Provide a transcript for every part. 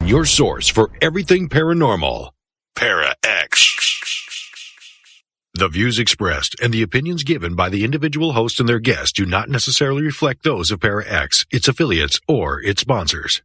your source for everything paranormal. Para-X. The views expressed and the opinions given by the individual host and their guests do not necessarily reflect those of Para-X, its affiliates, or its sponsors.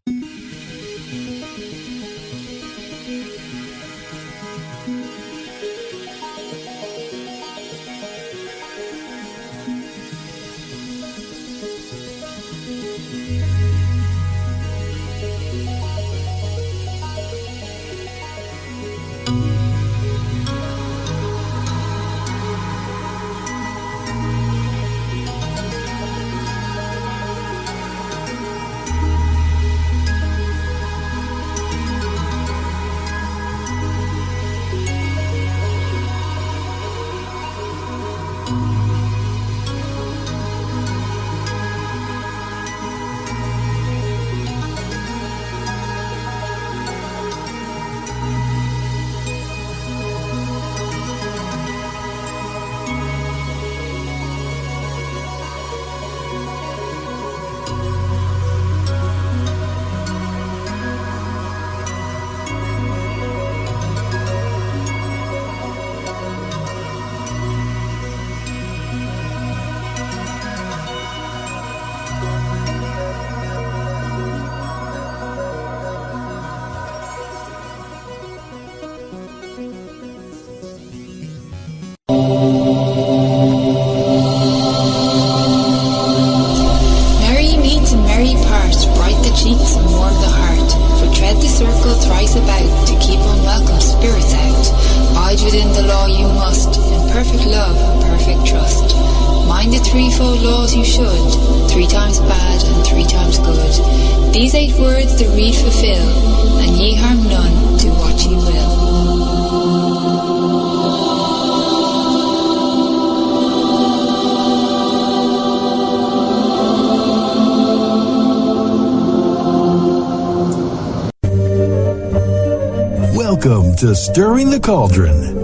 Welcome to Stirring the Cauldron.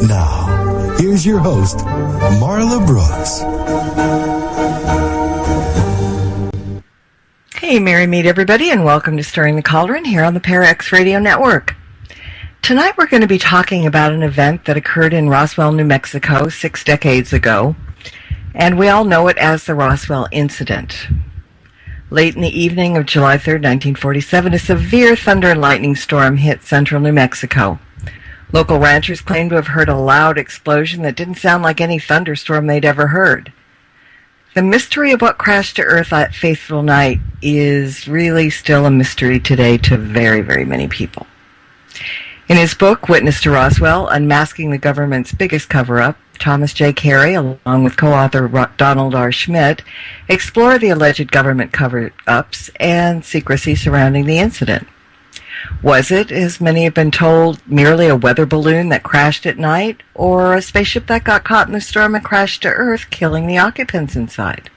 Now, here's your host, Marla Brooks. Hey, Merry Meet everybody, and welcome to Stirring the Cauldron here on the Para-X Radio Network. Tonight we're going to be talking about an event that occurred in Roswell, New Mexico 6 decades ago, and we all know it as the Roswell incident. Late in the evening of July 3rd, 1947, a severe thunder and lightning storm hit central New Mexico. Local ranchers claimed to have heard a loud explosion that didn't sound like any thunderstorm they'd ever heard. The mystery of what crashed to Earth that fateful night is really still a mystery today to very, very many people. In his book, Witness to Roswell, Unmasking the Government's Biggest Cover-Up, Thomas J. Carey, along with co-author Donald R. Schmidt, explore the alleged government cover-ups and secrecy surrounding the incident. Was it, as many have been told, merely a weather balloon that crashed at night, or a spaceship that got caught in the storm and crashed to Earth, killing the occupants inside?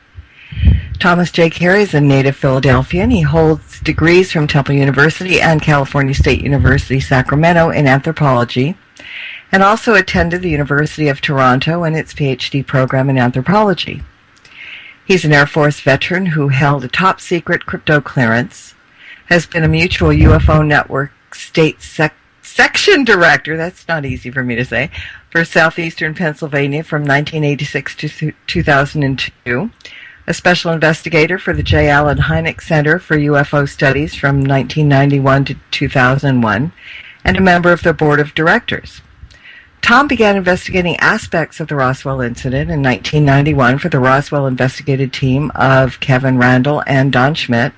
Thomas J. Carey is a native Philadelphian. He holds degrees from Temple University and California State University, Sacramento in anthropology, and also attended the University of Toronto and its PhD program in anthropology. He's an Air Force veteran who held a top-secret crypto clearance, has been a Mutual UFO Network state section director, that's not easy for me to say, for southeastern Pennsylvania from 1986 to 2002, a special investigator for the J. Allen Hynek Center for UFO Studies from 1991 to 2001, and a member of the board of directors. Tom began investigating aspects of the Roswell incident in 1991 for the Roswell investigative team of Kevin Randall and Don Schmidt,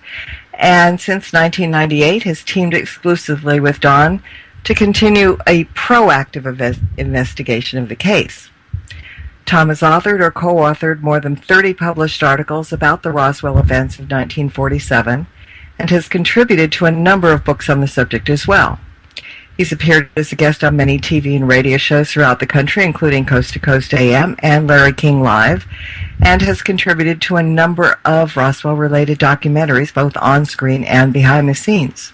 and since 1998 has teamed exclusively with Don to continue a proactive investigation of the case. Tom has authored or co-authored more than 30 published articles about the Roswell events of 1947 and has contributed to a number of books on the subject as well. He's appeared as a guest on many TV and radio shows throughout the country, including Coast to Coast AM and Larry King Live, and has contributed to a number of Roswell-related documentaries, both on-screen and behind the scenes.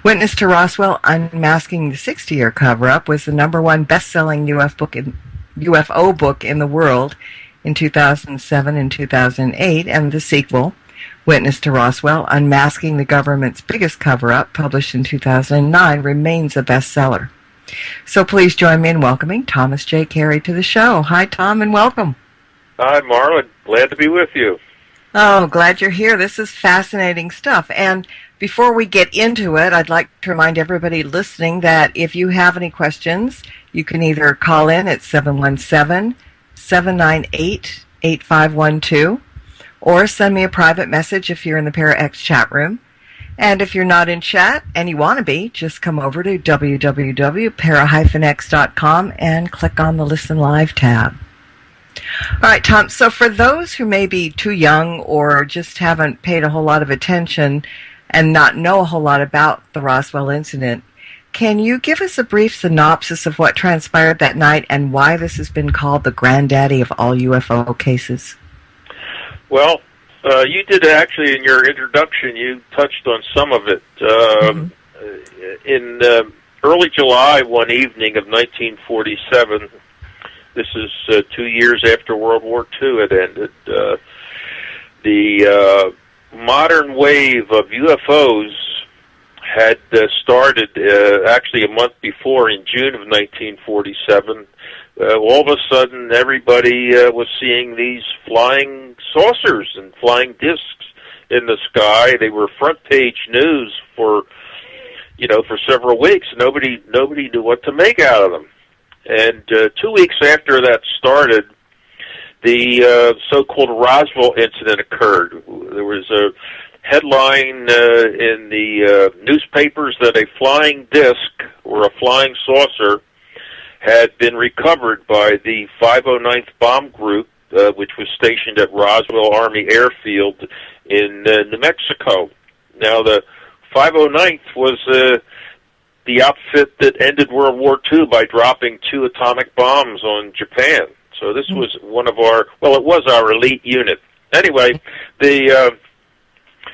Witness to Roswell, Unmasking the 60-Year Cover-Up was the #1 best-selling UFO book in the world in 2007 and 2008, and the sequel, Witness to Roswell, Unmasking the Government's Biggest Cover-Up, published in 2009, remains a bestseller. So please join me in welcoming Thomas J. Carey to the show. Hi, Tom, and welcome. Hi, Marla. Glad to be with you. Oh, glad you're here. This is fascinating stuff. And before we get into it, I'd like to remind everybody listening that if you have any questions, you can either call in at 717-798-8512 or send me a private message if you're in the ParaX chat room. And if you're not in chat and you want to be, just come over to www.para-x.com and click on the Listen Live tab. All right, Tom, so for those who may be too young or just haven't paid a whole lot of attention and not know a whole lot about the Roswell incident, can you give us a brief synopsis of what transpired that night and why this has been called the granddaddy of all UFO cases? Well, you did actually in your introduction, you touched on some of it. In early July, one evening of 1947, this is 2 years after World War II had ended, the modern wave of UFOs had started actually a month before, in June of 1947. All of a sudden, everybody was seeing these flying saucers and flying discs in the sky. They were front page news for several weeks. Nobody knew what to make out of them. And 2 weeks after that started, the so-called Roswell incident occurred. There was a headline in the newspapers that a flying disc or a flying saucer had been recovered by the 509th Bomb Group, which was stationed at Roswell Army Airfield in New Mexico. Now, the 509th was the outfit that ended World War II by dropping 2 atomic bombs on Japan. So this was it was our elite unit. Anyway, the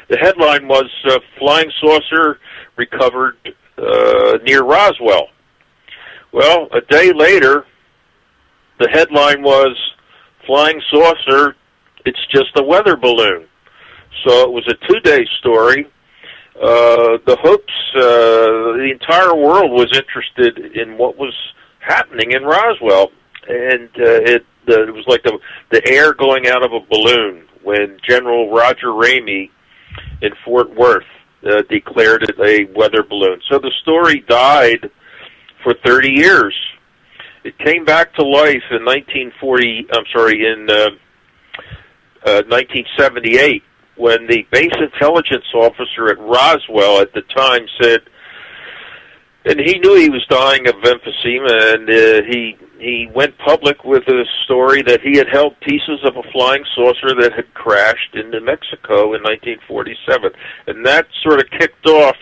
headline was Flying Saucer Recovered Near Roswell. Well, a day later, the headline was Flying Saucer, It's Just a Weather Balloon. So it was a 2-day story. The hopes, the entire world was interested in what was happening in Roswell. And it was like the air going out of a balloon when General Roger Ramey in Fort Worth declared it a weather balloon. So the story died for 30 years. It came back to life in 1978, when the base intelligence officer at Roswell at the time said, and he knew he was dying of emphysema, and he went public with a story that he had held pieces of a flying saucer that had crashed in New Mexico in 1947. And that sort of kicked off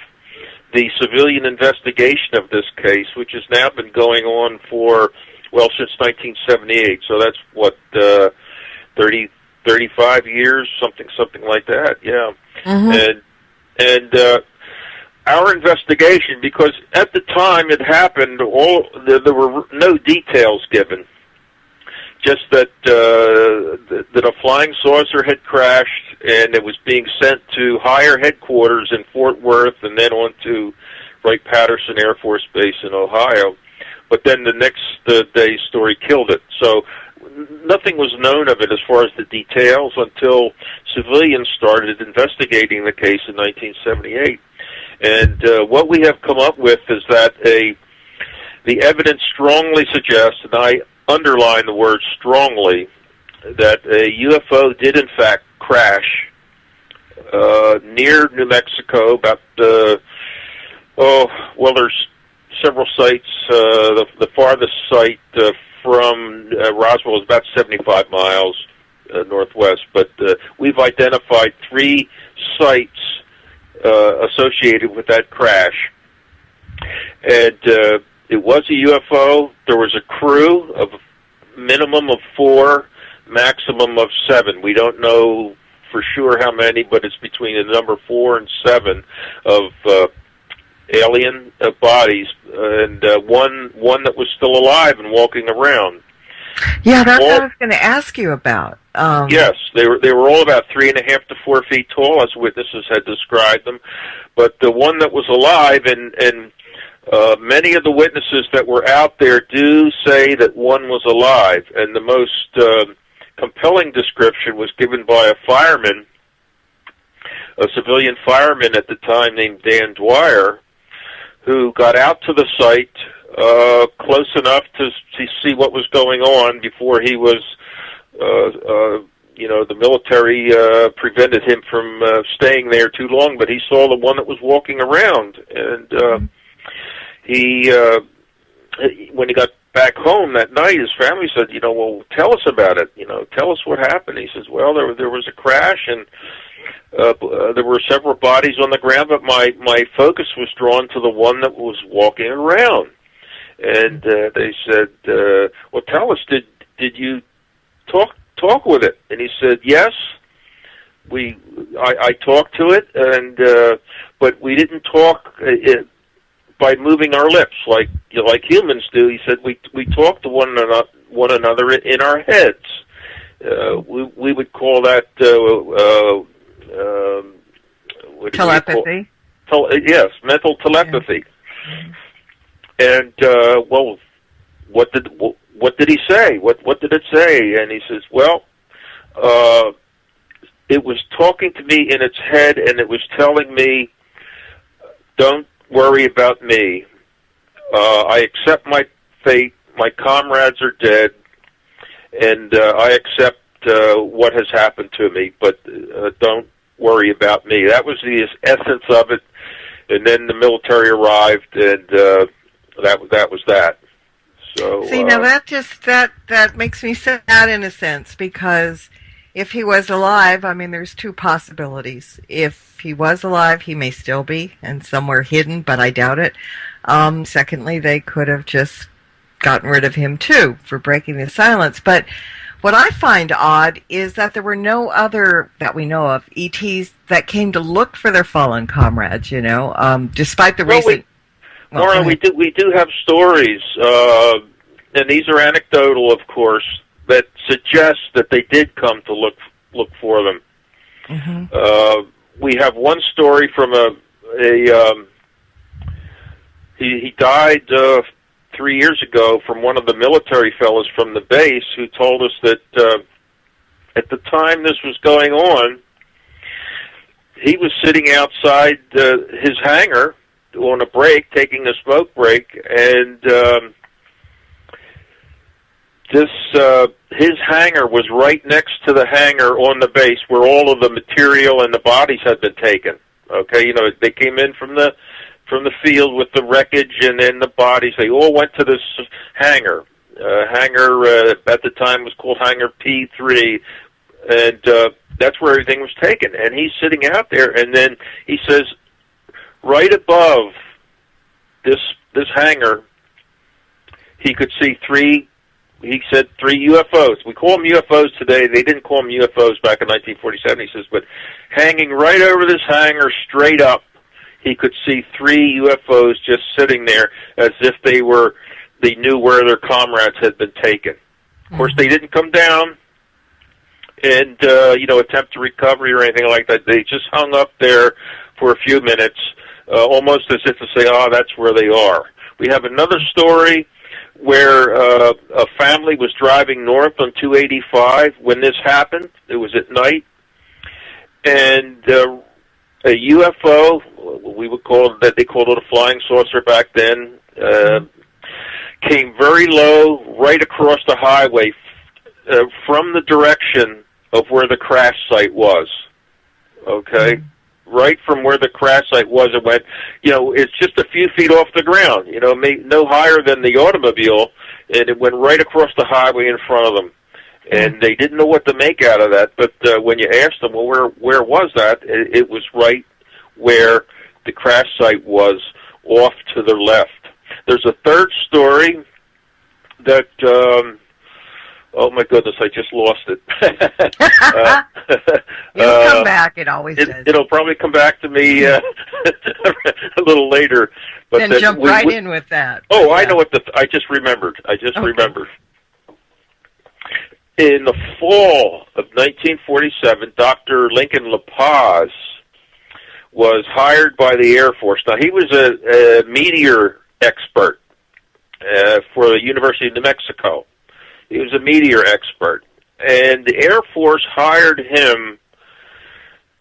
the civilian investigation of this case, which has now been going on since 1978. So that's 35 years, something like that. Yeah. Mm-hmm. And our investigation, because at the time it happened, there were no details given. Just that a flying saucer had crashed, and it was being sent to higher headquarters in Fort Worth and then on to Wright-Patterson Air Force Base in Ohio. But then the next day's story killed it. So nothing was known of it as far as the details until civilians started investigating the case in 1978. And what we have come up with is that the evidence strongly suggests, and I underline the word strongly, that a UFO did in fact crash near New Mexico. There's several sites. The farthest site from Roswell is about 75 miles northwest, but we've identified 3 sites associated with that crash. And it was a UFO. There was a crew of minimum of 4, maximum of 7. We don't know for sure how many, but it's between the number 4 and 7 of alien bodies, and one that was still alive and walking around. Yeah, that's what I was going to ask you about. Yes, they were all about 3.5 to 4 feet tall, as witnesses had described them. But the one that was alive, and many of the witnesses that were out there do say that one was alive. And the most compelling description was given by a fireman, a civilian fireman at the time named Dan Dwyer, who got out to the site close enough to see what was going on before he was, the military prevented him from staying there too long, but he saw the one that was walking around. And when he got back home that night, his family said, well, tell us about it. Tell us what happened. He says, well, there was a crash, and there were several bodies on the ground, but my focus was drawn to the one that was walking around. And they said, well, tell us, did you talk with it? And he said, yes, I talked to it, and but we didn't talk by moving our lips like humans do. He said we talked to one another in our heads. We would call that telepathy. Yes, mental telepathy. Yeah. And well, what did he say? What did it say? And he says, well, it was talking to me in its head, and it was telling me, don't worry about me. I accept my fate. My comrades are dead, and I accept what has happened to me, but don't worry about me. That was the essence of it. And then the military arrived, and that was that. So see, now that makes me sad in a sense, because if he was alive, I mean, there's two possibilities. If he was alive, he may still be and somewhere hidden, but I doubt it. Secondly, they could have just gotten rid of him too for breaking the silence. But what I find odd is that there were no other, that we know of, ETs that came to look for their fallen comrades, despite the recent... Maura, we do have stories, and these are anecdotal, of course, that suggest that they did come to look for them. Mm-hmm. We have one story from he died 3 years ago from one of the military fellows from the base who told us that at the time this was going on, he was sitting outside his hangar on a break, taking a smoke break, and his hangar was right next to the hangar on the base where all of the material and the bodies had been taken. Okay, they came in from the field with the wreckage and then the bodies. They all went to this hangar. Hangar at the time was called Hangar P3, and that's where everything was taken. And he's sitting out there, and then he says, right above this hangar, he could see three UFOs. We call them UFOs today. They didn't call them UFOs back in 1947, he says, but hanging right over this hangar straight up, he could see 3 UFOs just sitting there as if they knew where their comrades had been taken. Of course, they didn't come down and, attempt to recovery or anything like that. They just hung up there for a few minutes, almost as if to say, that's where they are. We have another story where a family was driving north on 285 when this happened. It was at night, and a UFO, we would call it, that they called it a flying saucer back then, came very low right across the highway from the direction of where the crash site was. Okay? Right from where the crash site was, it went, it's just a few feet off the ground, no higher than the automobile, and it went right across the highway in front of them. And they didn't know what to make out of that, but when you asked them, well, where was that? It was right where the crash site was, off to the left. There's a third story that, oh my goodness, I just lost it. It'll come back, it always does. It'll probably come back to me a little later. But then jump right in with that. Oh, yeah. I know I just remembered. in the fall of 1947, Dr. Lincoln LaPaz was hired by the Air Force. Now, he was a meteor expert for the University of New Mexico. He was a meteor expert. And the Air Force hired him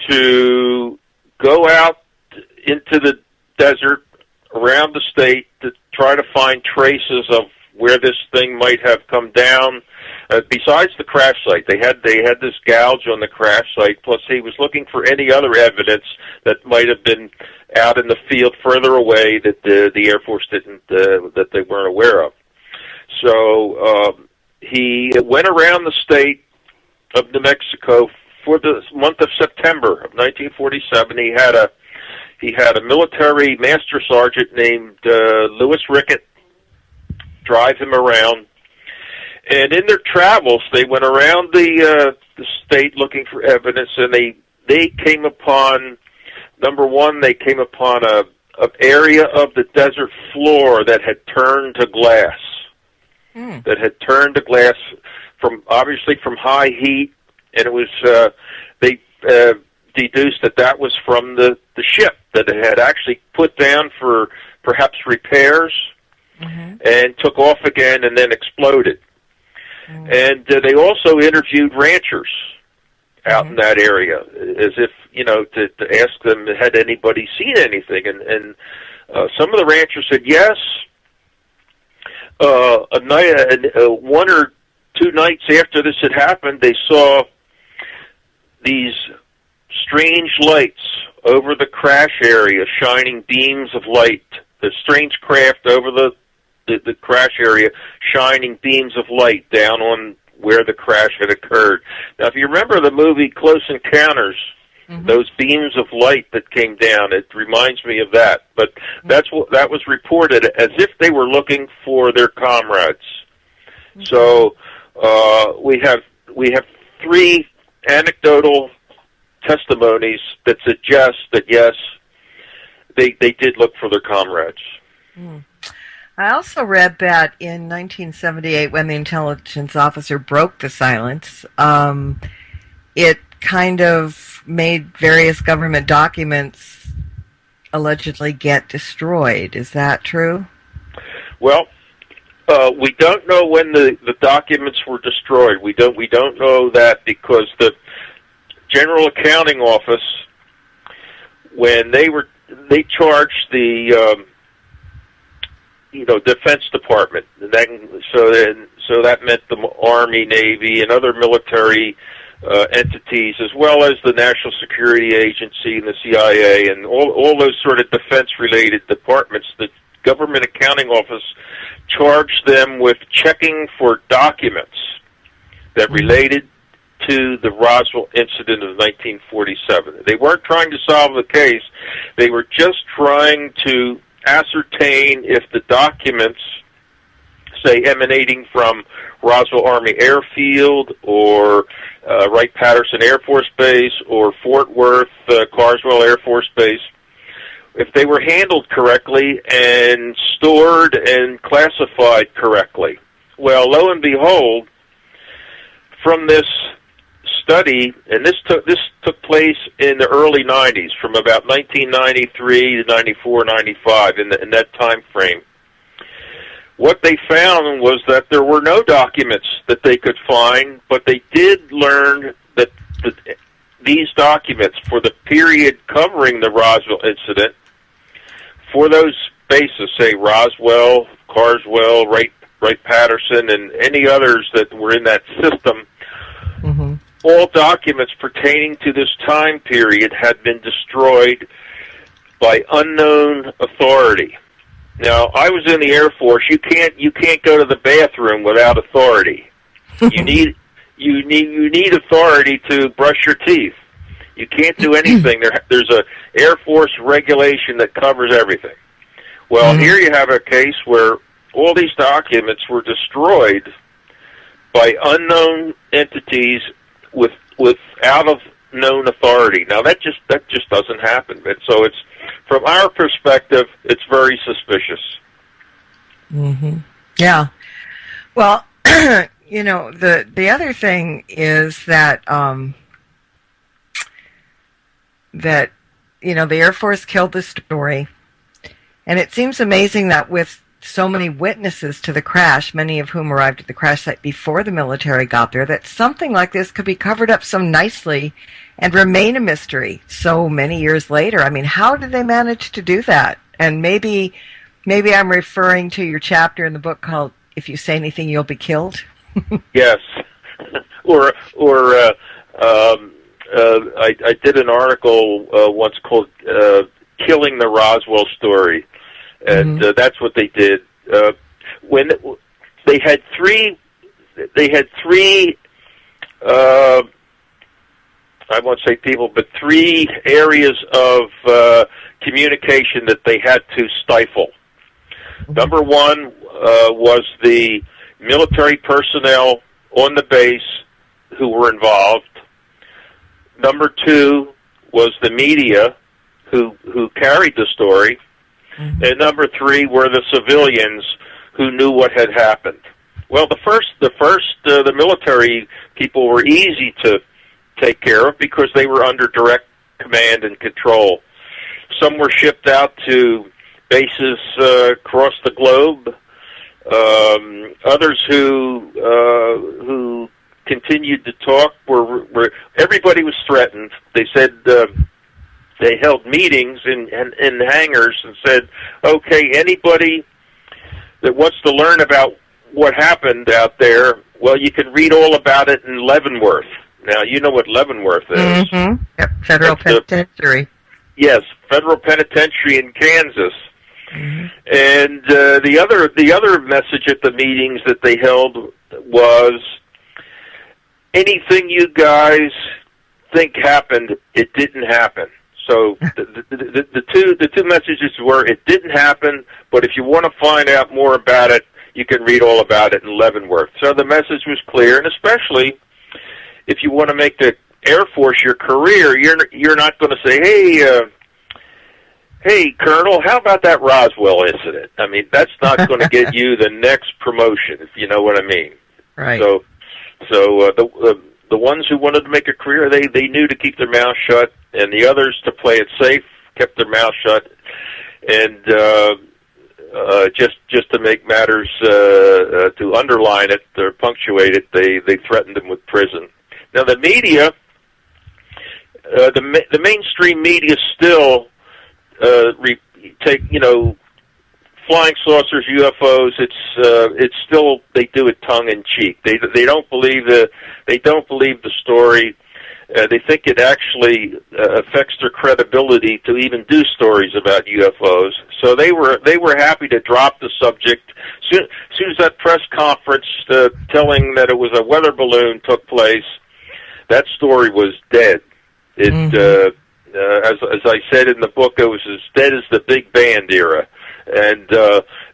to go out into the desert around the state to try to find traces of where this thing might have come down. Besides the crash site, they had this gouge on the crash site. Plus, he was looking for any other evidence that might have been out in the field further away that the Air Force didn't that they weren't aware of. So he went around the state of New Mexico for the month of September of 1947. He had a military master sergeant named Lewis Rickett drive him around. And in their travels, they went around the state looking for evidence, and they came upon, number one, they came upon a area of the desert floor that had turned to glass. That had turned to glass obviously from high heat, and it was they deduced that was from the ship that it had actually put down for perhaps repairs, and took off again and then exploded. And they also interviewed ranchers out in that area, as if, to ask them, had anybody seen anything? And some of the ranchers said yes. One or two nights after this had happened, they saw these strange lights over the crash area, shining beams of light. The strange craft over the crash area, shining beams of light down on where the crash had occurred. Now, if you remember the movie Close Encounters, those beams of light that came down, it reminds me of that. But that was reported as if they were looking for their comrades. So we have three anecdotal testimonies that suggest that yes, they did look for their comrades. I also read that in 1978, when the intelligence officer broke the silence, it kind of made various government documents allegedly get destroyed. Is that true? Well, we don't know when the documents were destroyed. We don't know that because the General Accounting Office, when they charged the Defense Department, and so that meant the Army, Navy, and other military entities, as well as the National Security Agency and the CIA, and all those sort of defense-related departments. The Government Accounting Office charged them with checking for documents that related to the Roswell incident of 1947. They weren't trying to solve the case. They were just trying to ascertain if the documents, say, emanating from Roswell Army Airfield or Wright-Patterson Air Force Base or Fort Worth Carswell Air Force Base, if they were handled correctly and stored and classified correctly. Well, lo and behold, from this study, and this took place in the early 90s, from about 1993 to 94, 95, in that time frame. What they found was that there were no documents that they could find, but they did learn that these documents for the period covering the Roswell incident, for those bases, say Roswell, Carswell, Wright-Patterson, and any others that were in that system, all documents pertaining to this time period had been destroyed by unknown authority. Now, I was in the Air Force. You can't go to the bathroom without authority. You need authority to brush your teeth. You can't do anything. There's a Air Force regulation that covers everything. Well, here you have a case where all these documents were destroyed by unknown entities without of known authority. Now that just doesn't happen. And so it's, from our perspective, it's very suspicious. Yeah. Well, You know, the other thing is that that, you know, the Air Force killed the story, and it seems amazing that with so many witnesses to the crash, many of whom arrived at the crash site before the military got there, that something like this could be covered up so nicely and remain a mystery so many years later. I mean, how did they manage to do that? And maybe I'm referring to your chapter in the book called "If You Say Anything, You'll Be Killed." Yes, or I did an article once called "Killing the Roswell Story," and that's what they did. When they had three. I won't say people, but three areas of communication that they had to stifle. Number one was the military personnel on the base who were involved. Number two was the media who carried the story. And number three were the civilians who knew what had happened. Well, the military people were easy to take care of because they were under direct command and control. Some were shipped out to bases across the globe. Others who continued to talk were everybody was threatened. They said they held meetings in hangars and said, okay, anybody that wants to learn about what happened out there, well, you can read all about it in Leavenworth. Now, you know what Leavenworth is. Yep, federal penitentiary. Yes, federal penitentiary in Kansas. And the other message at the meetings that they held was, anything you guys think happened, it didn't happen. So the two messages were, it didn't happen, but if you want to find out more about it, you can read all about it in Leavenworth. So the message was clear, and especially if you want to make the Air Force your career, you're not going to say, hey, Colonel, how about that Roswell incident? I mean, that's not going to get you the next promotion, if you know what I mean. Right. So the ones who wanted to make a career, they knew to keep their mouth shut, and the others, to play it safe, kept their mouth shut. And just to make matters, to underline it or punctuate it, they threatened them with prison. Now the media, the mainstream media still take, you know, flying saucers, UFOs. It's still, they do it tongue in cheek. They don't believe the story. They think it actually affects their credibility to even do stories about UFOs. So they were happy to drop the subject. Soon as that press conference telling that it was a weather balloon took place, that story was dead. It as I said in the book, it was as dead as the big band era, and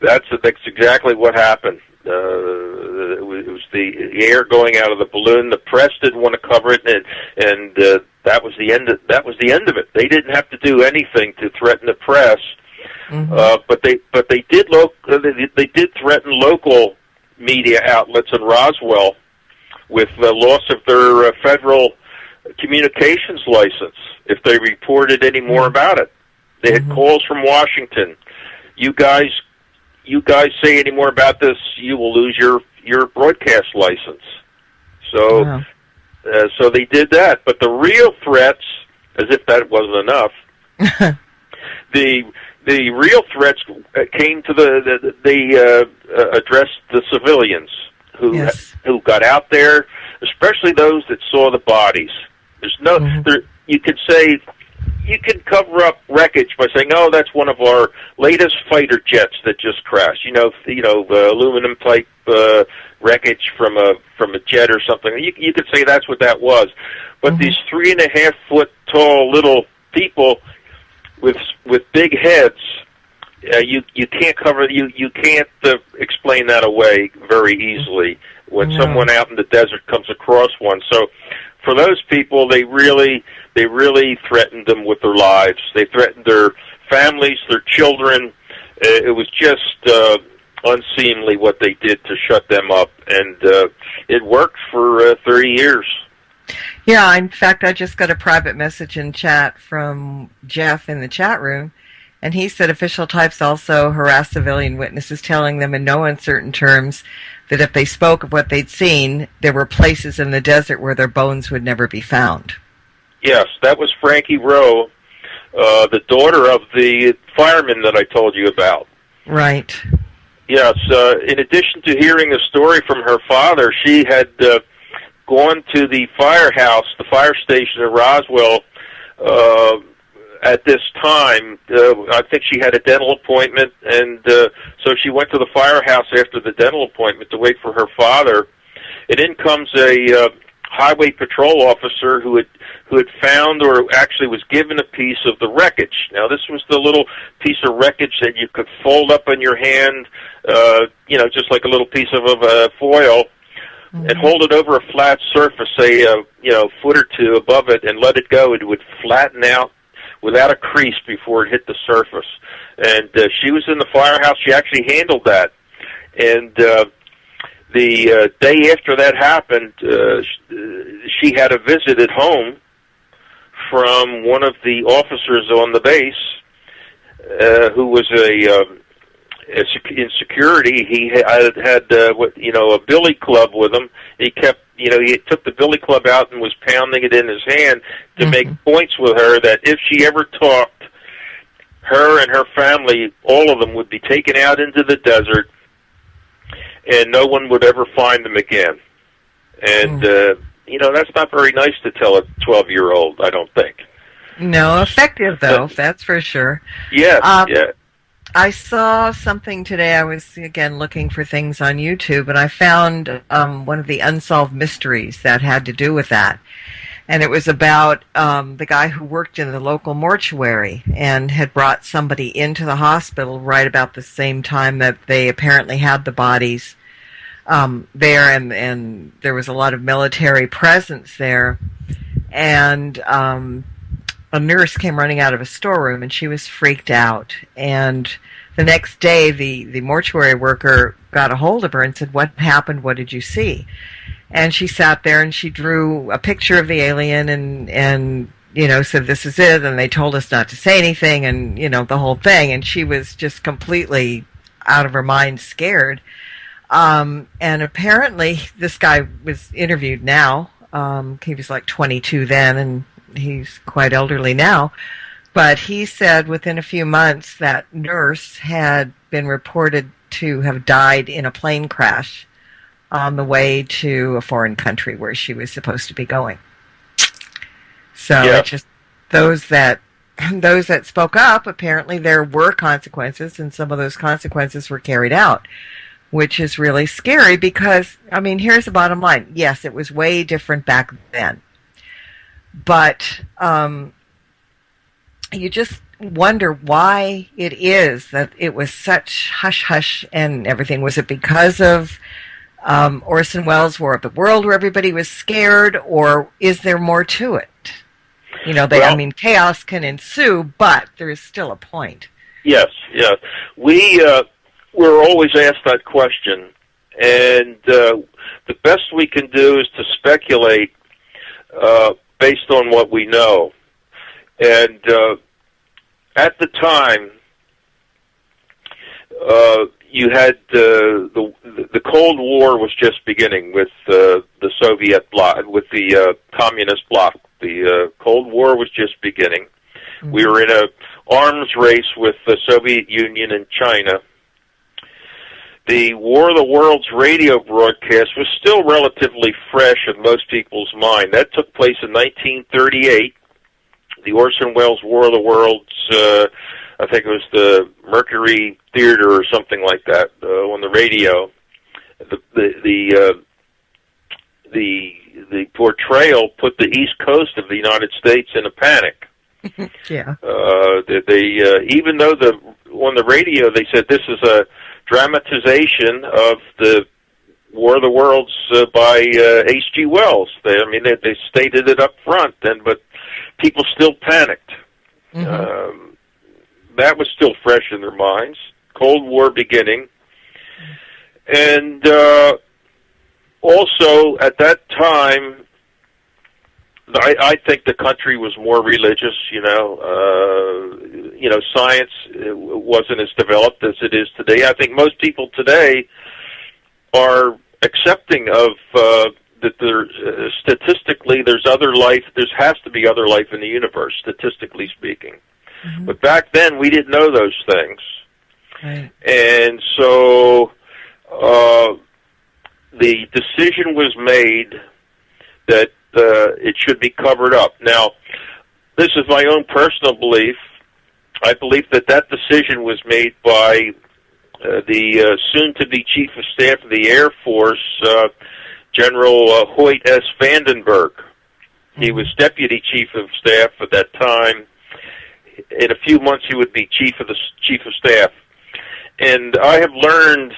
that's exactly what happened. It was the air going out of the balloon. The press didn't want to cover it, and that was the end. That was the end of it. They didn't have to do anything to threaten the press, but they did threaten local media outlets in Roswell with the loss of their federal communications license if they reported any more about it. They had calls from Washington. You guys say any more about this, you will lose your broadcast license. So, so they did that. But the real threats, as if that wasn't enough, the real threats came to they addressed the civilians who got out there, especially those that saw the bodies. There's no, you could say, you can cover up wreckage by saying, "Oh, that's one of our latest fighter jets that just crashed." Aluminum type wreckage from a jet or something. You could say that's what that was. But these 3.5 foot tall little people with big heads, you can't cover. You can't explain that away very easily when someone out in the desert comes across one. So, for those people, they really threatened them with their lives. They threatened their families, their children. It was just unseemly what they did to shut them up, and it worked for 30 years. Yeah, in fact, I just got a private message in chat from Jeff in the chat room, and he said official types also harass civilian witnesses, telling them in no uncertain terms that if they spoke of what they'd seen, there were places in the desert where their bones would never be found. Yes, that was Frankie Rowe, the daughter of the fireman that I told you about. Right. Yes, in addition to hearing a story from her father, she had gone to the firehouse, the fire station in Roswell, at this time. I think she had a dental appointment, and so she went to the firehouse after the dental appointment to wait for her father. And in comes a highway patrol officer who had found, or actually was given, a piece of the wreckage. Now, this was the little piece of wreckage that you could fold up in your hand, just like a little piece of foil, and hold it over a flat surface, say, foot or two above it, and let it go. It would flatten out without a crease before it hit the surface. And she was in the firehouse. She actually handled that. And the day after that happened, she had a visit at home from one of the officers on the base, who was in security. He had a billy club with him. He kept, he took the billy club out and was pounding it in his hand to make points with her that if she ever talked, her and her family, all of them, would be taken out into the desert, and no one would ever find them again. And, that's not very nice to tell a 12-year-old, I don't think. No, effective, though, that's for sure. Yes, yeah. I saw something today. I was, again, looking for things on YouTube, and I found one of the unsolved mysteries that had to do with that. And it was about the guy who worked in the local mortuary and had brought somebody into the hospital right about the same time that they apparently had the bodies there, and there was a lot of military presence there. And a nurse came running out of a storeroom, and she was freaked out. And the next day, the mortuary worker got a hold of her and said, "What happened? What did you see?" And she sat there and she drew a picture of the alien and said, "This is it." And they told us not to say anything, and the whole thing. And she was just completely out of her mind, scared. And apparently, this guy was interviewed now. He was like 22 then, and he's quite elderly now. But he said within a few months that nurse had been reported to have died in a plane crash on the way to a foreign country where she was supposed to be going. So it's just those that spoke up, apparently there were consequences, and some of those consequences were carried out, which is really scary because, here's the bottom line. Yes, it was way different back then. But you just wonder why it is that it was such hush-hush and everything. Was it because of Orson Welles' War of the World where everybody was scared, or is there more to it? Chaos can ensue, but there is still a point. Yes, yeah. We're always asked that question, and the best we can do is to speculate based on what we know. And at the time, you had the Cold War was just beginning with the Soviet bloc, with the communist bloc. The Cold War was just beginning. Mm-hmm. We were in a arms race with the Soviet Union and China. The War of the Worlds radio broadcast was still relatively fresh in most people's mind. That took place in 1938. The Orson Welles War of the Worlds, I think it was the Mercury Theater or something like that, on the radio. The portrayal put the East Coast of the United States in a panic. Yeah. Even though on the radio they said this is a dramatization of the War of the Worlds by H.G. Wells. They stated it up front, but people still panicked. Mm-hmm. That was still fresh in their minds. Cold War beginning. And also, at that time, I think the country was more religious. Science wasn't as developed as it is today. I think most people today are accepting of that there statistically there's other life. There has to be other life in the universe, statistically speaking. Mm-hmm. But back then, we didn't know those things, right. And so the decision was made that it should be covered up. Now, this is my own personal belief. I believe that decision was made by the soon-to-be Chief of Staff of the Air Force, General Hoyt S. Vandenberg. He was Deputy Chief of Staff at that time. In a few months, he would be Chief of Staff. And I have learned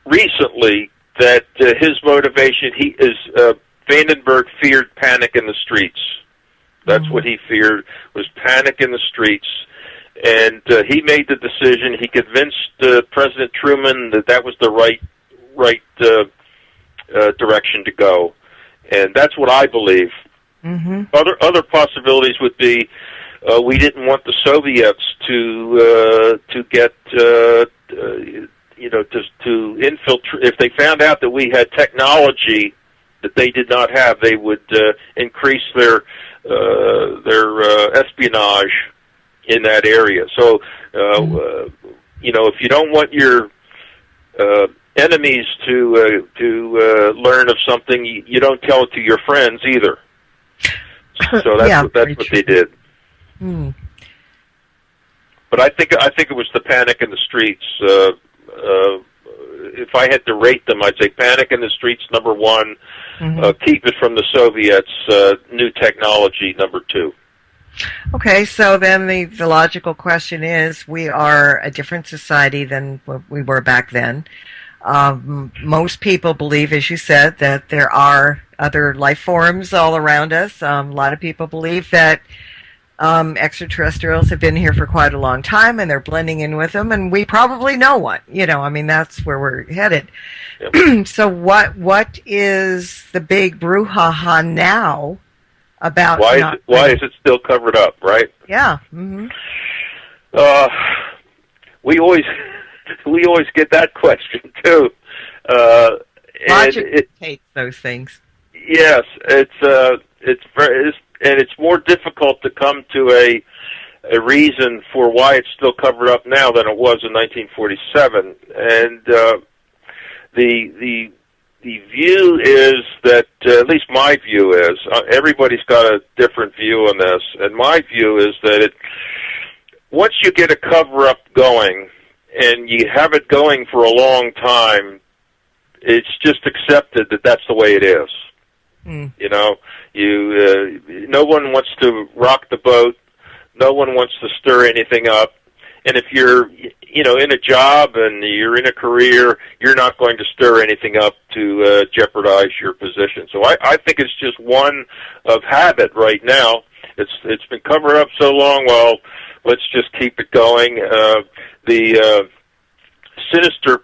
recently that his motivation, Vandenberg feared panic in the streets. That's what he feared, was panic in the streets. And he made the decision. He convinced President Truman that was the right direction to go. And that's what I believe. Mm-hmm. Other possibilities would be we didn't want the Soviets to get to infiltrate. If they found out that we had technology that they did not have, they would increase their espionage in that area. So, if you don't want your enemies to learn of something, you don't tell it to your friends either. So that's what they did. Hmm. But I think it was the panic in the streets. If I had to rate them, I'd say panic in the streets, number one. Mm-hmm. Keep it from the Soviets. New technology, number two. Okay, so then the logical question is, we are a different society than what we were back then. Most people believe, as you said, that there are other life forms all around us. A lot of people believe that extraterrestrials have been here for quite a long time and they're blending in with them, and we probably know one. That's where we're headed. Yep. So what is the big brouhaha now about? Why is it still covered up, right? Yeah. Mm-hmm. We always get that question too. Logic hates those things. Yes, it's more difficult to come to a reason for why it's still covered up now than it was in 1947. And the view is that, at least my view is, everybody's got a different view on this, and my view is that once you get a cover-up going, and you have it going for a long time, it's just accepted that that's the way it is. Mm. No one wants to rock the boat. No one wants to stir anything up. And if you're, in a job and you're in a career, you're not going to stir anything up to jeopardize your position. So I think it's just one of habit right now. It's been covered up so long. Well, let's just keep it going. The sinister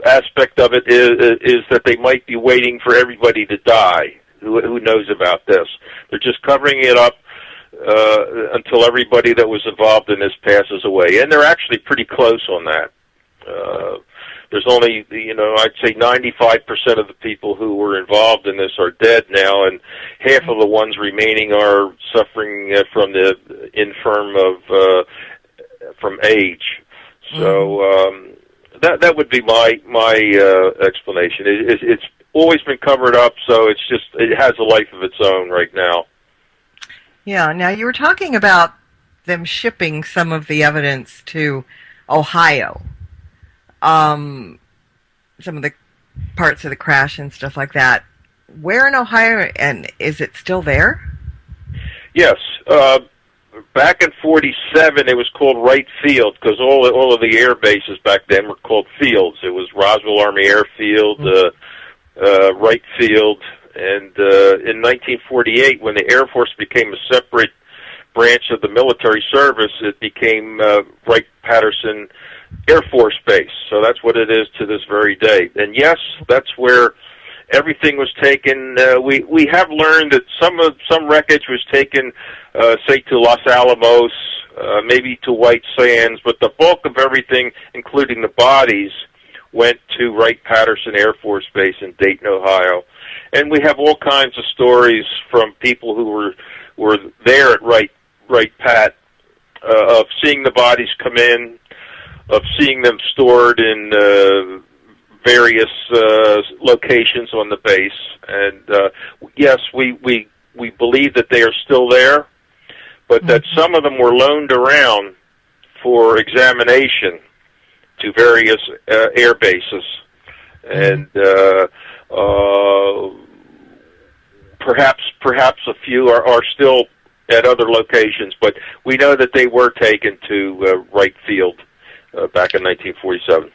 aspect of it is that they might be waiting for everybody to die who knows about this. They're just covering it up until everybody that was involved in this passes away. And they're actually pretty close on that. There's only, I'd say 95% of the people who were involved in this are dead now, and half of the ones remaining are suffering from the infirm from age. So that would be my explanation. It's always been covered up, so it has a life of its own right now. Yeah. Now, you were talking about them shipping some of the evidence to Ohio. Some of the parts of the crash and stuff like that. Where in Ohio, and is it still there? Yes. Back in 47, it was called Wright Field, because all of the air bases back then were called fields. It was Roswell Army Airfield, Wright Field, and in 1948, when the Air Force became a separate branch of the military service, it became Wright-Patterson Air Force Base. So that's what it is to this very day. And yes, that's where everything was taken. We have learned that some wreckage was taken, say, to Los Alamos, maybe to White Sands, but the bulk of everything, including the bodies, went to Wright-Patterson Air Force Base in Dayton, Ohio. And we have all kinds of stories from people who were there at Wright-Pat, of seeing the bodies come in, of seeing them stored in various locations on the base. And yes, we believe that they are still there, but that some of them were loaned around for examination to various air bases. And perhaps a few are still at other locations, but we know that they were taken to Wright Field back in 1947.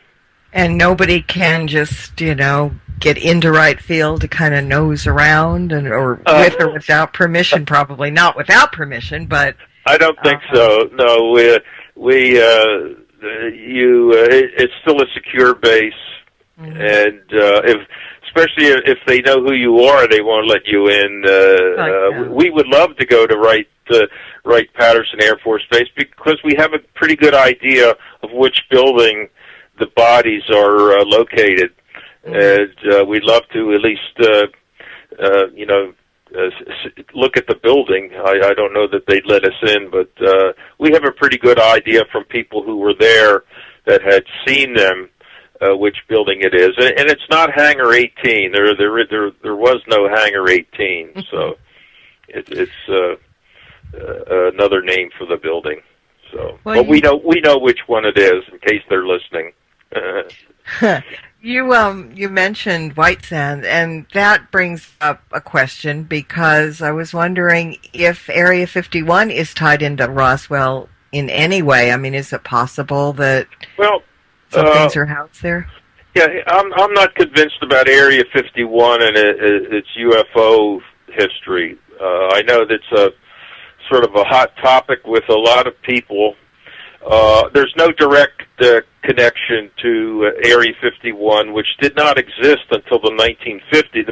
And nobody can just, get into Wright Field to kind of nose around, or with or without permission. Probably not without permission, but I don't think so. No, it's still a secure base, and especially if they know who you are, they won't let you in. We would love to go to Wright-Patterson Air Force Base because we have a pretty good idea of which building the bodies are located, and we'd love to at least, look at the building. I don't know that they'd let us in, but we have a pretty good idea from people who were there that had seen them which building it is, and it's not Hangar 18. There was no Hangar 18, so it's another name for the building. So, well, but we know which one it is in case they're listening. You mentioned White Sands, and that brings up a question, because I was wondering if Area 51 is tied into Roswell in any way. I mean, is it possible that some things are housed there? Yeah, I'm not convinced about Area 51 and its UFO history. I know that's a sort of a hot topic with a lot of people. There's no direct connection to Area 51, which did not exist until the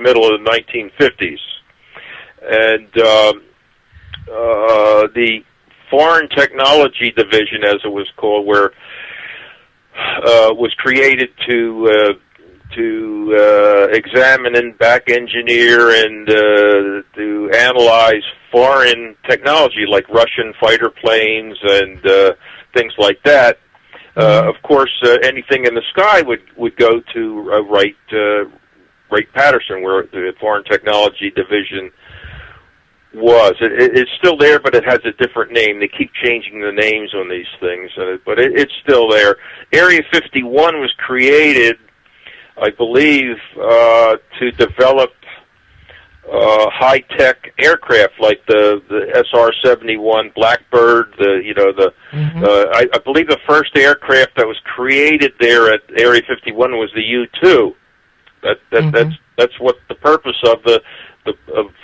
middle of the 1950s. And the Foreign Technology Division, as it was called, was created to examine and back engineer and to analyze foreign technology like Russian fighter planes and things like that. Of course, anything in the sky would go to Wright-Patterson, where the Foreign Technology Division was. It's still there, but it has a different name. They keep changing the names on these things, but it's still there. Area 51 was created, I believe, to develop high-tech aircraft like the SR-71 Blackbird. I believe the first aircraft that was created there at Area 51 was the U-2. That's what the purpose of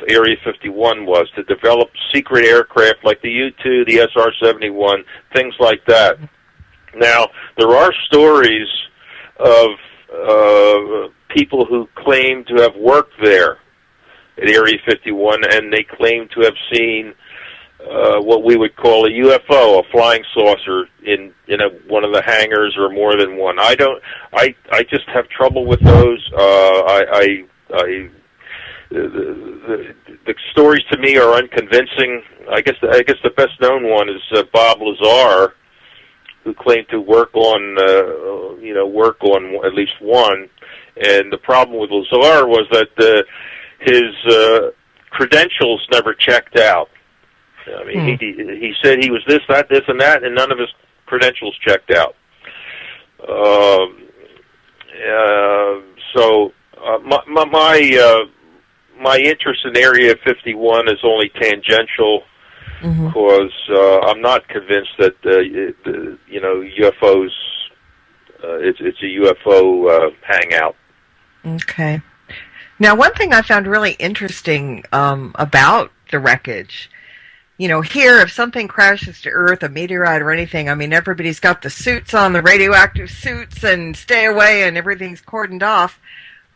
Area 51 was, to develop secret aircraft like the U-2, the SR-71, things like that. Now, there are stories of people who claim to have worked there at Area 51, and they claim to have seen what we would call a UFO, a flying saucer, in one of the hangars, or more than one. I just have trouble with those. The stories to me are unconvincing. I guess the best known one is Bob Lazar, who claimed to work on at least one. And the problem with Lazar was that his credentials never checked out. I mean, he said he was this, and that, and none of his credentials checked out. So my interest in Area 51 is only tangential, because I'm not convinced that UFOs. It's a UFO hangout. Okay. Now, one thing I found really interesting about the wreckage here, if something crashes to Earth, a meteorite or anything, I mean, everybody's got the suits on, the radioactive suits, and stay away, and everything's cordoned off.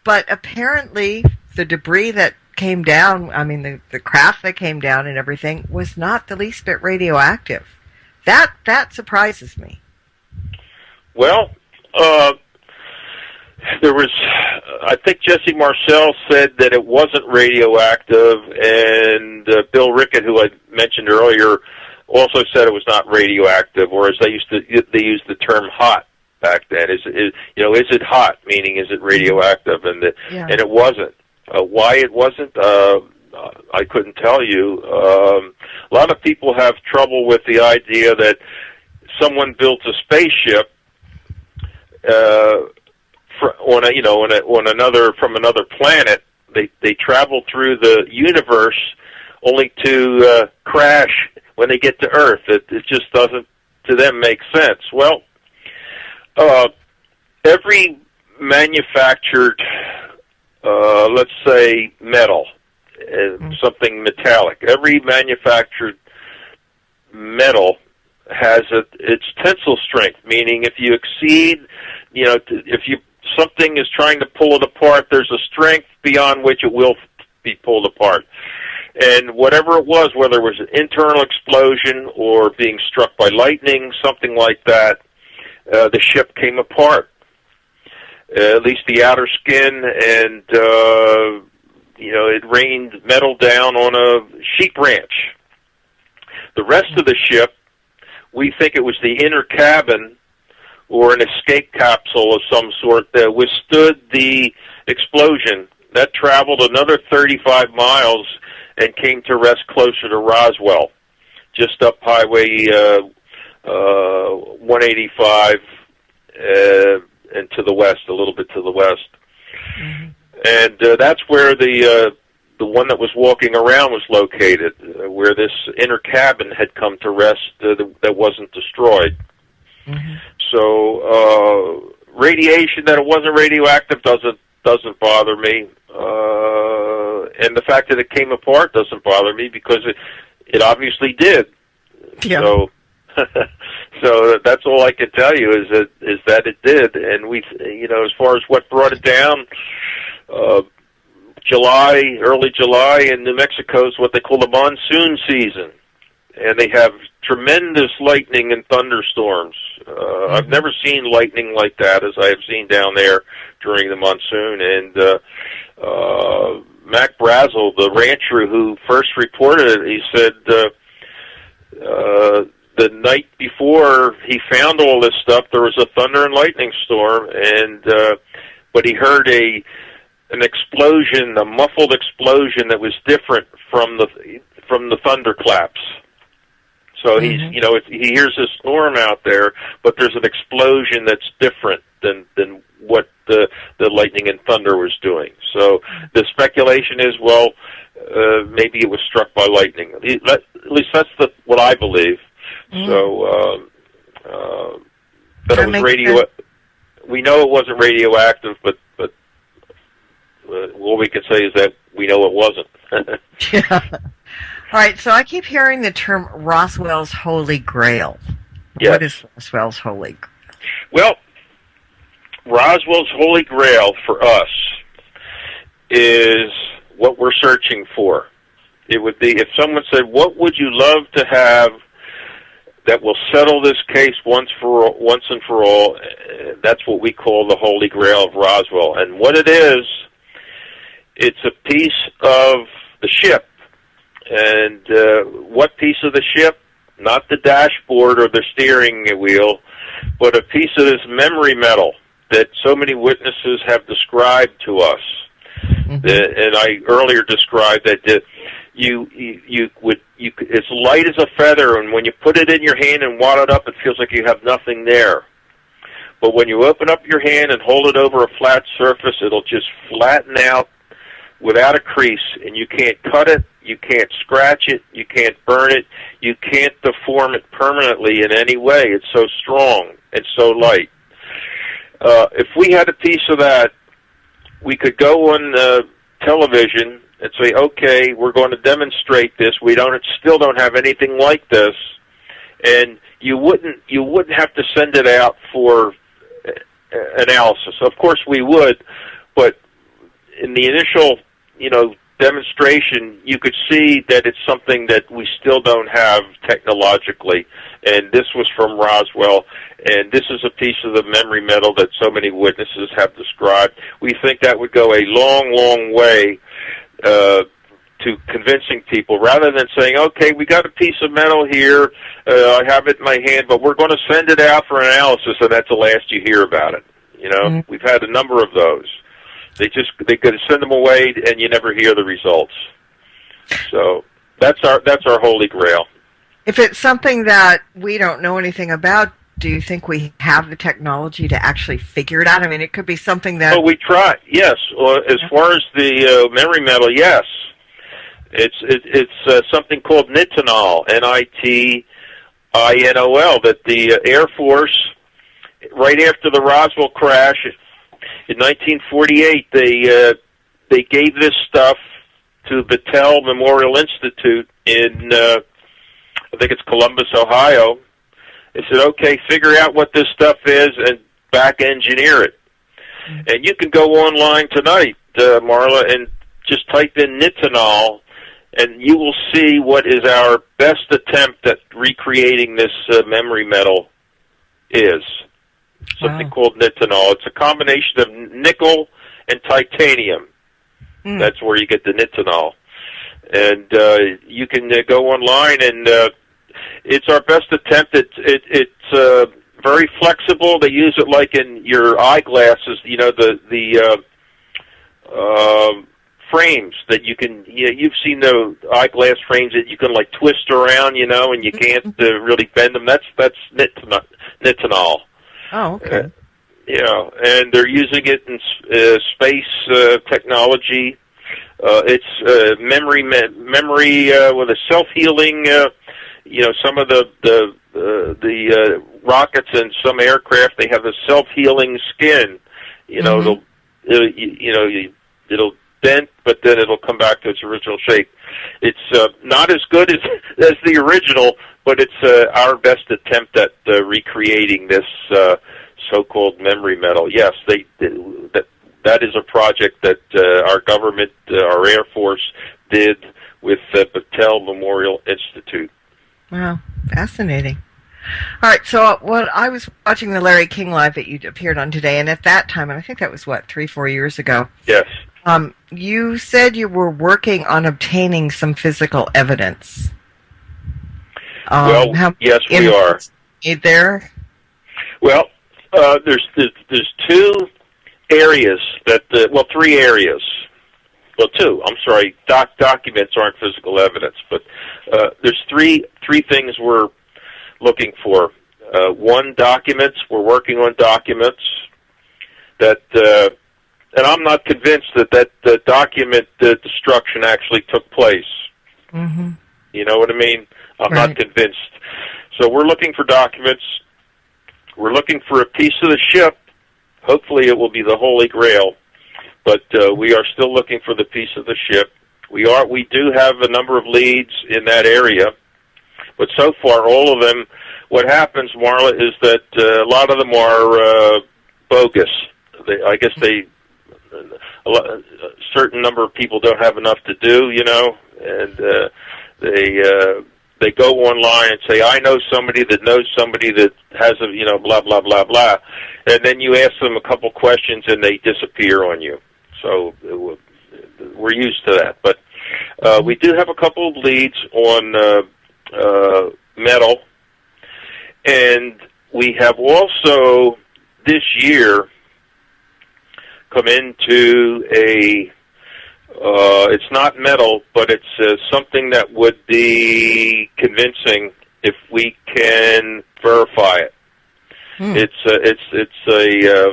But apparently, the debris that came down, I mean, the craft that came down and everything, was not the least bit radioactive. That surprises me. Well, there was, I think Jesse Marcel said that it wasn't radioactive, and Bill Rickett, who I mentioned earlier, also said it was not radioactive, or as they used the term hot back then. Is it hot? Meaning, is it radioactive? And and it wasn't. Why it wasn't, I couldn't tell you. A lot of people have trouble with the idea that someone built a spaceship from another planet. They travel through the universe only to crash when they get to Earth. It just doesn't, to them, make sense. Well, every manufactured, let's say, metal, something metallic, every manufactured metal has its tensile strength, meaning if you exceed, something is trying to pull it apart, there's a strength beyond which it will be pulled apart. And whatever it was, whether it was an internal explosion or being struck by lightning, something like that, the ship came apart. At least the outer skin, and it rained metal down on a sheep ranch. The rest of the ship, we think it was the inner cabin or an escape capsule of some sort that withstood the explosion. That traveled another 35 miles and came to rest closer to Roswell, just up Highway 185 and to the west, a little bit to the west. Mm-hmm. And that's where the one that was walking around was located, where this inner cabin had come to rest that wasn't destroyed. Mm-hmm. So radiation, that it wasn't radioactive, doesn't bother me. And the fact that it came apart doesn't bother me, because it obviously did. Yeah. So that's all I can tell you is that it did. And as far as what brought it down, early July in New Mexico is what they call the monsoon season, and they have tremendous lightning and thunderstorms. I've never seen lightning like that as I have seen down there during the monsoon. And Mac Brazel, the rancher who first reported it, he said the night before he found all this stuff, there was a thunder and lightning storm, but he heard an explosion, a muffled explosion that was different from the thunderclaps. So he hears a storm out there, but there's an explosion that's different than what the lightning and thunder was doing. So the speculation is, maybe it was struck by lightning. At least that's what I believe. So that it was radio. We know it wasn't radioactive, but all we can say is that we know it wasn't. Yeah. All right, so I keep hearing the term Roswell's Holy Grail. Yes. What is Roswell's Holy Grail? Well, Roswell's Holy Grail for us is what we're searching for. It would be, if someone said, what would you love to have that will settle this case once and for all, that's what we call the Holy Grail of Roswell. And what it is, it's a piece of the ship. And what piece of the ship? Not the dashboard or the steering wheel, but a piece of this memory metal that so many witnesses have described to us. Mm-hmm. And I earlier described that it's light as a feather, and when you put it in your hand and wad it up, it feels like you have nothing there. But when you open up your hand and hold it over a flat surface, it'll just flatten out without a crease, and you can't cut it, you can't scratch it, you can't burn it, you can't deform it permanently in any way. It's so strong and so light. If we had a piece of that, we could go on television and say, okay, we're going to demonstrate this. We still don't have anything like this, and you wouldn't have to send it out for analysis. Of course we would, but in the initial, demonstration, you could see that it's something that we still don't have technologically. And this was from Roswell, and this is a piece of the memory metal that so many witnesses have described. We think that would go a long, long way to convincing people, rather than saying, okay, we got a piece of metal here, I have it in my hand, but we're going to send it out for analysis, and that's the last you hear about it. We've had a number of those. They could send them away, and you never hear the results. So that's our holy grail. If it's something that we don't know anything about, do you think we have the technology to actually figure it out? I mean, it could be something that... Oh, we try, yes. As far as the memory metal, yes. It's something called nitinol, Nitinol, that the Air Force, right after the Roswell crash in 1948, they gave this stuff to Battelle Memorial Institute in, I think it's Columbus, Ohio. They said, okay, figure out what this stuff is and back engineer it. And you can go online tonight, Marla, and just type in nitinol, and you will see what is our best attempt at recreating this memory metal is. Something called nitinol. It's a combination of nickel and titanium. That's where you get the nitinol. And you can go online, and it's our best attempt. It's very flexible. They use it like in your eyeglasses, the frames that you can, you've seen the eyeglass frames that you can like twist around, and you can't really bend them. That's nitinol. Oh, okay. And they're using it in space technology. It's memory with a self-healing. Some of the rockets and some aircraft, they have a self-healing skin. It'll dent, but then it'll come back to its original shape. It's not as good as the original, but it's our best attempt at recreating this so-called memory metal. Yes, that is a project that our government, our Air Force, did with Battelle Memorial Institute. Wow, fascinating. All right, so I was watching the Larry King Live that you appeared on today, and at that time, and I think that was, 3-4 years ago? Yes. You said you were working on obtaining some physical evidence. Yes, we are. There? Well, there's two areas three areas. Well, two. I'm sorry. Documents aren't physical evidence, but there's three things we're looking for. One, documents. We're working on documents that, and I'm not convinced that the document destruction actually took place. Mm-hmm. You know what I mean? I'm not convinced. So we're looking for documents. We're looking for a piece of the ship. Hopefully it will be the Holy Grail. But we are still looking for the piece of the ship. We do have a number of leads in that area. But so far, all of them, what happens, Marla, is that a lot of them are bogus. A certain number of people don't have enough to do, and they go online and say, I know somebody that knows somebody that has a, blah, blah, blah, blah. And then you ask them a couple questions and they disappear on you. So we're used to that. But we do have a couple of leads on metal. And we have also this year come into it's not metal, but it's something that would be convincing if we can verify it. It's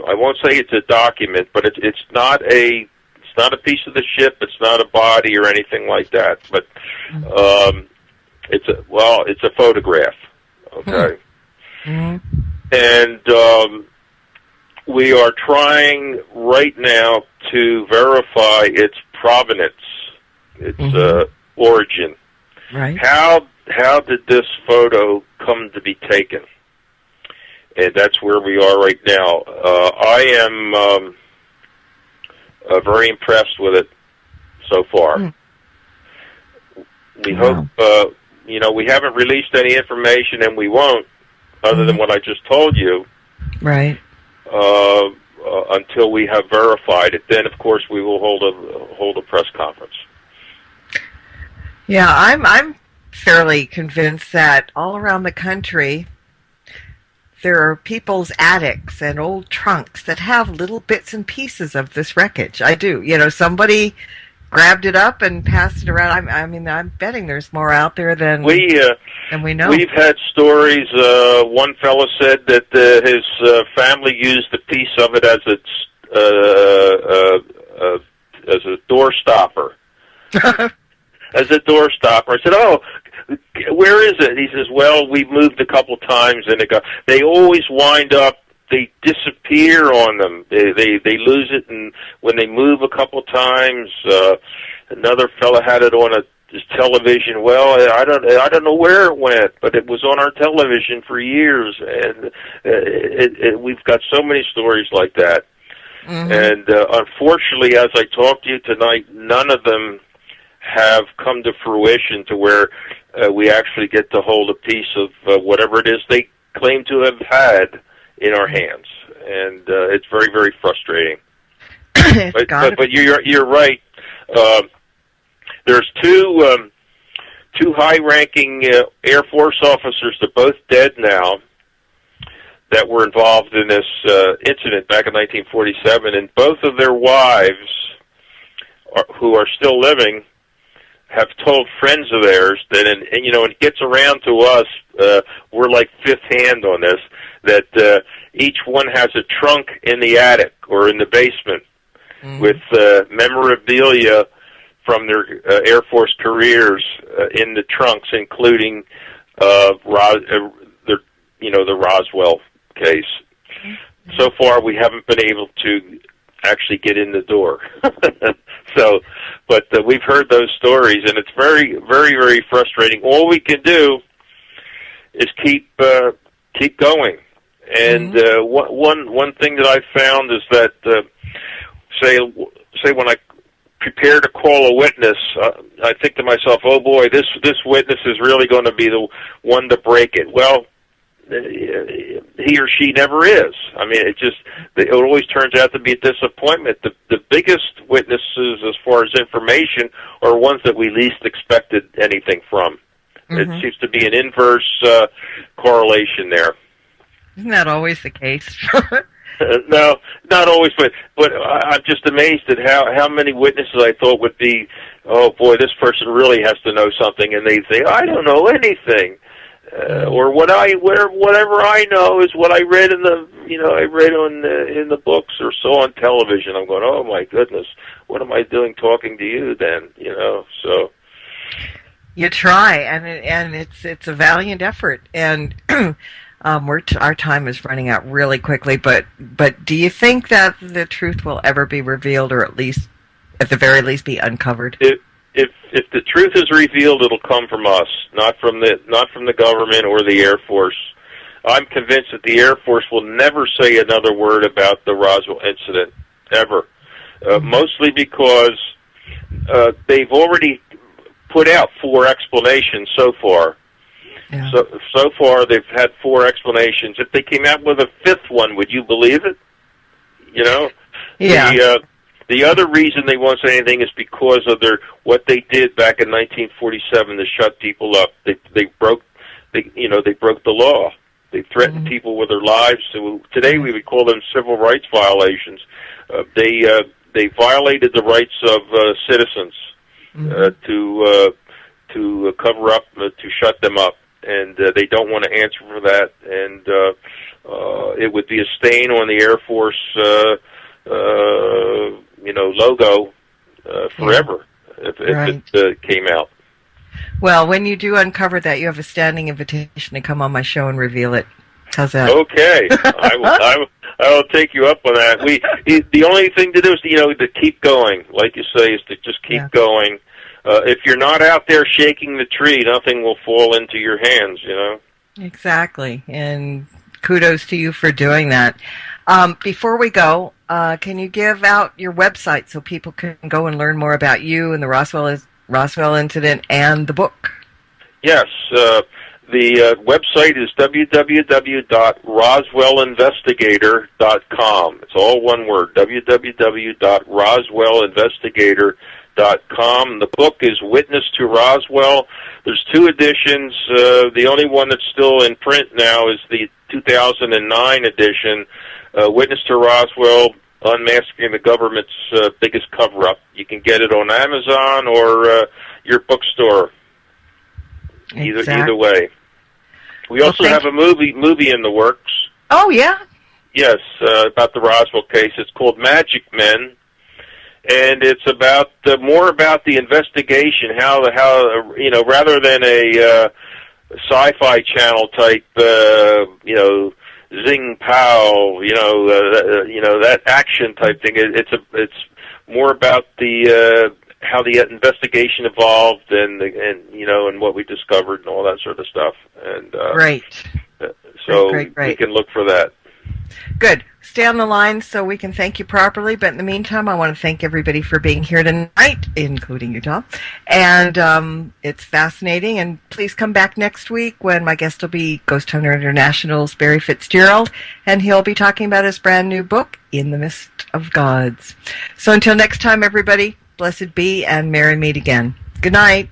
I won't say it's a document, but it's not a piece of the ship. It's not a body or anything like that. But it's a photograph. Okay, and we are trying right now to verify its provenance. its origin. Right. How did this photo come to be taken? And that's where we are right now. I am very impressed with it so far. We hope, we haven't released any information, and we won't, other than what I just told you. Right. Until we have verified it. Then, of course, we will hold a press conference. Yeah, I'm fairly convinced that all around the country there are people's attics and old trunks that have little bits and pieces of this wreckage. I do. Somebody grabbed it up and passed it around. I'm betting there's more out there than we know. We've had stories. One fellow said that his family used a piece of it as a door stopper. As a door stopper. I said, "Oh, where is it?" He says, "Well, we've moved a couple times, and they always wind up. They disappear on them. They lose it, and when they move a couple times, another fella had it on his television. Well, I don't know where it went, but it was on our television for years, and we've got so many stories like that. Mm-hmm. And unfortunately, as I talk to you tonight, none of them have come to fruition to where we actually get to hold a piece of whatever it is they claim to have had in our hands, and it's very, very frustrating. but you're right. There's two high-ranking Air Force officers, they're both dead now, that were involved in this incident back in 1947, and both of their wives, who are still living, have told friends of theirs that, and it gets around to us, we're like fifth hand on this, that each one has a trunk in the attic or in the basement with memorabilia from their Air Force careers in the trunks, including the Roswell case. So far, we haven't been able to actually get in the door. But we've heard those stories, and it's very, very, very frustrating. All we can do is keep going. And one thing that I've found is that say when I prepare to call a witness, I think to myself, oh boy, this witness is really going to be the one to break it. Well, he or she never is. I mean, it always turns out to be a disappointment. The biggest witnesses, as far as information, are ones that we least expected anything from. Mm-hmm. It seems to be an inverse correlation there. Isn't that always the case? No, not always, but I'm just amazed at how many witnesses I thought would be, oh boy, this person really has to know something, and they say, I don't know anything. Or whatever I know is what I read in the books or saw on television. I'm going, oh my goodness, what am I doing talking to you then? So you try, and it's a valiant effort, and our time is running out really quickly. But do you think that the truth will ever be revealed, or at the very least, be uncovered? If the truth is revealed, it'll come from us, not from the government or the Air Force. I'm convinced that the Air Force will never say another word about the Roswell incident, ever. Mostly because they've already put out 4 explanations so far. Yeah. So far they've had 4 explanations. If they came out with a 5th one, would you believe it? Yeah. The other reason they won't say anything is because of what they did back in 1947 to shut people up. They broke the law. They threatened people with their lives. So today we would call them civil rights violations. They violated the rights of citizens to cover up, to shut them up, and they don't want to answer for that. And it would be a stain on the Air Force logo forever if it came out. Well, when you do uncover that, you have a standing invitation to come on my show and reveal it. How's that? Okay, I will take you up on that. The only thing to do is to keep going, like you say, is to just keep going. if you're not out there shaking the tree, nothing will fall into your hands, you know? Exactly, and kudos to you for doing that. Before we go, can you give out your website so people can go and learn more about you and the Roswell incident and the book? Yes, the website is www.roswellinvestigator.com. It's all one word, www.roswellinvestigator.com. The book is Witness to Roswell. There's 2 editions. The only one that's still in print now is the 2009 edition, Witness to Roswell, Unmasking the Government's Biggest Cover-Up. You can get it on Amazon or your bookstore. Either way. We also have a movie in the works. Oh, yeah? Yes, about the Roswell case. It's called Magic Men, and it's about more about the investigation, how rather than a sci-fi channel type, zing pow, that action type thing. It's more about the how the investigation evolved and what we discovered and all that sort of stuff. And great. So great. We can look for that. Good. Stay on the line so we can thank you properly. But in the meantime, I want to thank everybody for being here tonight, including you, Tom. And it's fascinating. And please come back next week when my guest will be Ghost Hunter International's Barry Fitzgerald, and he'll be talking about his brand new book, In the Mist of Gods. So until next time, everybody, blessed be and merry meet again. Good night.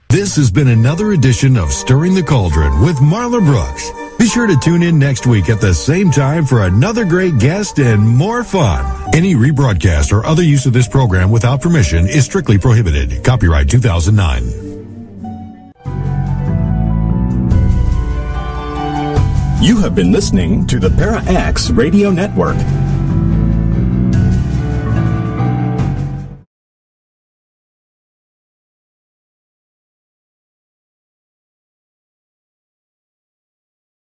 This has been another edition of Stirring the Cauldron with Marla Brooks. Be sure to tune in next week at the same time for another great guest and more fun. Any rebroadcast or other use of this program without permission is strictly prohibited. Copyright 2009. You have been listening to the Para X Radio Network.